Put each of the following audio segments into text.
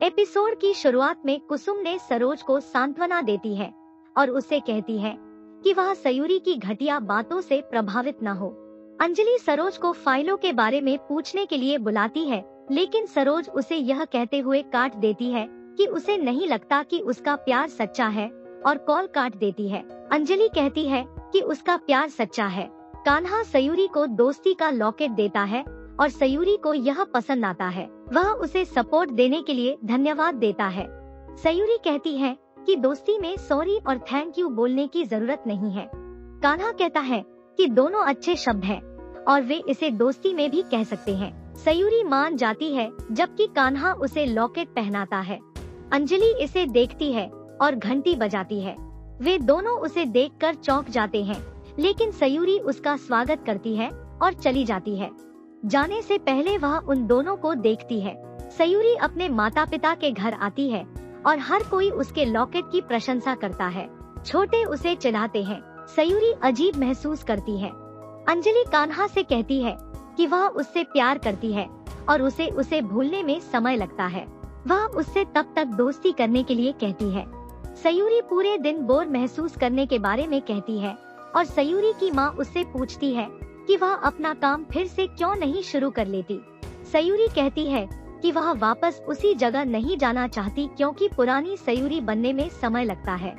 Episode की शुरुआत में कुसुम ने सरोज को सांत्वना देती है और उससे कहती है कि वह सयूरी की घटिया बातों से प्रभावित न हो। अंजलि सरोज को फाइलों के बारे में पूछने के लिए बुलाती है, लेकिन सरोज उसे यह कहते हुए काट देती है कि उसे नहीं लगता कि उसका प्यार सच्चा है और कॉल काट देती है। अंजलि कहती है कि उसका प्यार सच्चा है। कान्हा सयूरी को दोस्ती का लॉकेट देता है और सयूरी को यह पसंद आता है। वह उसे सपोर्ट देने के लिए धन्यवाद देता है। सयूरी कहती है कि दोस्ती में सॉरी और थैंक यू बोलने की जरूरत नहीं है। कान्हा कहता है कि दोनों अच्छे शब्द हैं और वे इसे दोस्ती में भी कह सकते हैं। सयूरी मान जाती है जबकि कान्हा उसे लॉकेट पहनाता है। अंजलि इसे देखती है और घंटी बजाती है। वे दोनों उसे देखकर चौंक जाते हैं, लेकिन सयूरी उसका स्वागत करती है और चली जाती है। जाने से पहले वह उन दोनों को देखती है। सयूरी अपने माता पिता के घर आती है और हर कोई उसके लॉकेट की प्रशंसा करता है। छोटे उसे चिढ़ाते हैं। सयूरी अजीब महसूस करती है। अंजलि कान्हा से कहती है कि वह उससे प्यार करती है और उसे भूलने में समय लगता है। वह उससे तब तक दोस्ती करने के लिए कहती है। सयूरी पूरे दिन बोर महसूस करने के बारे में कहती है और सयूरी की माँ उससे पूछती है कि वह अपना काम फिर से क्यों नहीं शुरू कर लेती। सयूरी कहती है कि वह वापस उसी जगह नहीं जाना चाहती क्योंकि पुरानी सयूरी बनने में समय लगता है।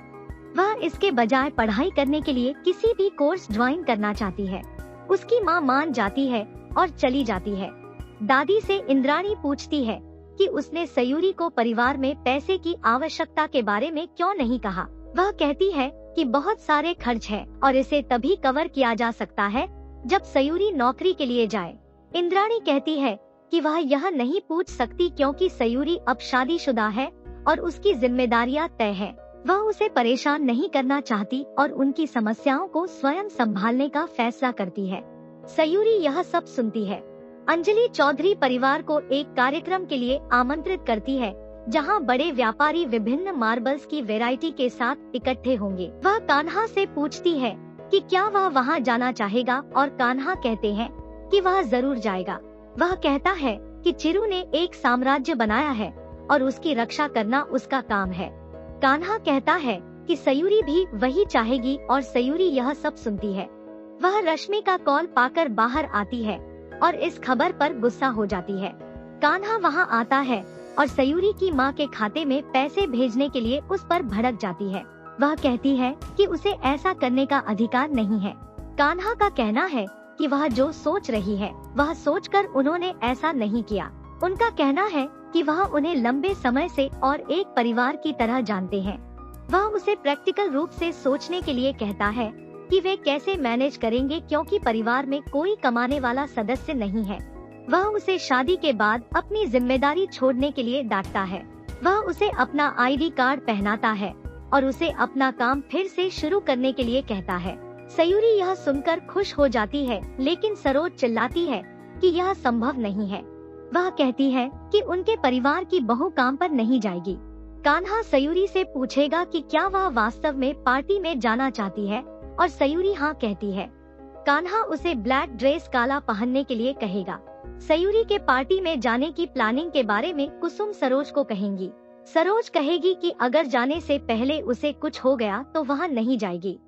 वह इसके बजाय पढ़ाई करने के लिए किसी भी कोर्स ज्वाइन करना चाहती है। उसकी माँ मान जाती है और चली जाती है। दादी से इंद्राणी पूछती है कि उसने सयूरी को परिवार में पैसे की आवश्यकता के बारे में क्यों नहीं कहा। वह कहती है कि बहुत सारे खर्च हैं और इसे तभी कवर किया जा सकता है जब सयूरी नौकरी के लिए जाए। इंद्राणी कहती है कि वह यह नहीं पूछ सकती क्योंकि सयूरी अब शादीशुदा है और उसकी जिम्मेदारियां तय है। वह उसे परेशान नहीं करना चाहती और उनकी समस्याओं को स्वयं संभालने का फैसला करती है। सयूरी यह सब सुनती है। अंजलि चौधरी परिवार को एक कार्यक्रम के लिए आमंत्रित करती है जहां बड़े व्यापारी विभिन्न मार्बल्स की वैरायटी के साथ इकट्ठे होंगे। वह कान्हा से पूछती है कि क्या वह वहां जाना चाहेगा और कान्हा कहते हैं कि वह जरूर जाएगा। वह कहता है कि चिरू ने एक साम्राज्य बनाया है और उसकी रक्षा करना उसका काम है। कान्हा कहता है कि सयूरी भी वही चाहेगी और सयूरी यह सब सुनती है। वह रश्मि का कॉल पाकर बाहर आती है और इस खबर पर गुस्सा हो जाती है। कान्हा वहां आता है और सयूरी की मां के खाते में पैसे भेजने के लिए उस पर भड़क जाती है। वह कहती है कि उसे ऐसा करने का अधिकार नहीं है। कान्हा का कहना है कि वह जो सोच रही है वह सोचकर उन्होंने ऐसा नहीं किया। उनका कहना है कि वह उन्हें लंबे समय से और एक परिवार की तरह जानते हैं। वह उसे प्रैक्टिकल रूप से सोचने के लिए कहता है कि वे कैसे मैनेज करेंगे क्योंकि परिवार में कोई कमाने वाला सदस्य नहीं है। वह उसे शादी के बाद अपनी जिम्मेदारी छोड़ने के लिए डांटता है। वह उसे अपना आईडी कार्ड पहनाता है और उसे अपना काम फिर से शुरू करने के लिए कहता है। सयूरी यह सुनकर खुश हो जाती है, लेकिन सरोज चिल्लाती है कि यह संभव नहीं है। वह कहती है कि उनके परिवार की बहू काम पर नहीं जाएगी। कान्हा सयूरी से पूछेगा कि क्या वह वास्तव में पार्टी में जाना चाहती है और सयूरी हाँ कहती है। कान्हा उसे ब्लैक ड्रेस काला पहनने के लिए कहेगा। सयूरी के पार्टी में जाने की प्लानिंग के बारे में कुसुम सरोज को कहेंगी। सरोज कहेगी कि अगर जाने से पहले उसे कुछ हो गया तो वह नहीं जाएगी।